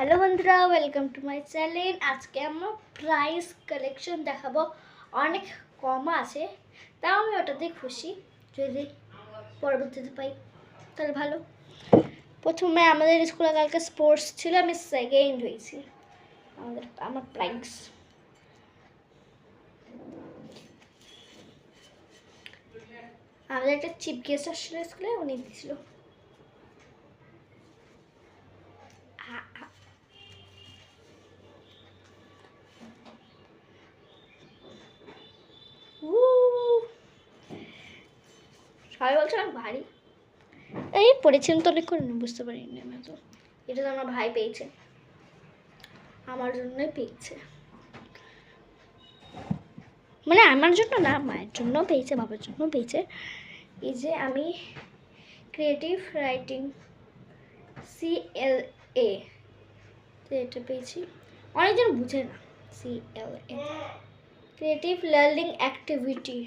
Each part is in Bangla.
হ্যালো বন্ধুরা, ওয়েলকাম টু মাই চ্যানেল। আজকে আমরা প্রাইস কালেকশন দেখাবো। অনেক কম আছে, তাও আমি ওটাতেই খুশি। যদি পরবর্তীতে পাই তাহলে ভালো। প্রথমে আমাদের স্কুলে কালকে স্পোর্টস ছিল, আমি সেকেন্ড হয়েছি। আমার প্রাইস আমাদের একটা চিফ গেস্ট আসছিল স্কুলে, উনি দিয়েছিল। সবাই বলছে অনেক ভারী। এই পড়েছেন তো অনেক করে বুঝতে পারিনি আমি তো। এটা তো আমার ভাই পেয়েছে, আমার জন্যই পেয়েছে। মানে আমার জন্য না, মায়ের জন্য পেয়েছে, বাবার জন্য পেয়েছে। এই যে আমি ক্রিয়েটিভ রাইটিং CLA এটা পেয়েছি। অনেকজন বুঝে না CLA, ক্রিয়েটিভ লার্নিং অ্যাক্টিভিটি।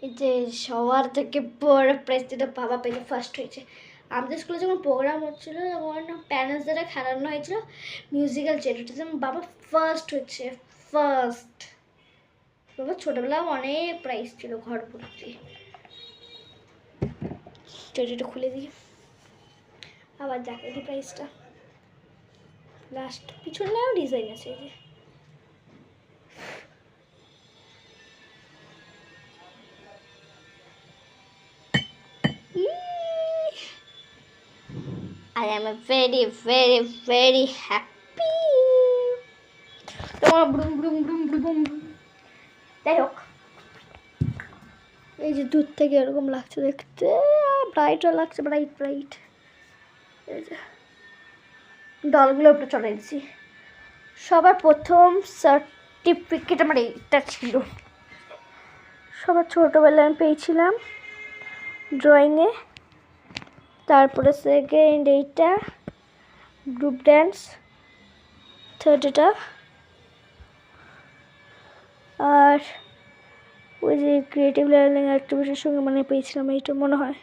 এই যে সবার থেকে বড় প্রাইজ যেটা বাবা পেয়ে ফার্স্ট হয়েছে। আমাদের স্কুলে যখন প্রোগ্রাম হচ্ছিল তখন প্যারেন্টস দ্বারা খেলানো হয়েছিল মিউজিক্যাল চেয়ারটা, যেমন বাবা ফার্স্ট হচ্ছে। ফার্স্ট বাবা ছোটবেলায় অনেক প্রাইজ ছিল ঘর ভর্তি। চেয়ারটা খুলে দিই, আবার দেখে দিই প্রাইসটা। লাস্ট পিছনেও ডিজাইন আছে। এই যে I am a very very very happy. তোমার ব্রুম ব্রুম ব্রুম ব্রুম। যাই হোক, এই যে দূর থেকে এরকম লাগছে দেখতে, ব্রাইটও লাগছে, ব্রাইট ব্রাইট। এই যে ডলগুলো উপরে চড়াই দিচ্ছি। সবার প্রথম সার্টিফিকেট আমার এইটা ছিল। সবার ছোটোবেলায় আমি পেয়েছিলাম ড্রয়িংয়ে। তারপরে সেকেন্ড এইটা গ্রুপ ড্যান্স, থার্ড এটা, আর ওই যে ক্রিয়েটিভ লার্নিং অ্যাক্টিভিটির সঙ্গে মানে পেয়েছিলাম এইটা, মনে হয়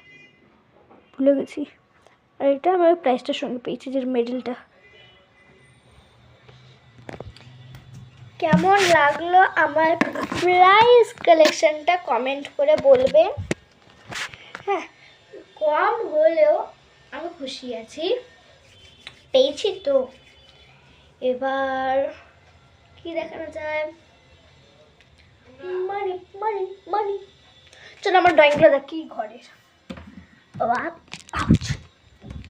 ভুলে গেছি। আর এটা আমি ওই প্রাইজটার সঙ্গে পেয়েছি, যে মেডেলটা। কেমন লাগলো আমার প্রাইজ কালেকশনটা কমেন্ট করে বলবেন। হ্যাঁ, কম হলেও আমি খুশি আছি, পেয়েছি তো। এবার কি দেখানো যায়? মানি মানি মানি। চলো আমার ড্রয়িংগুলো দেখি ঘরের।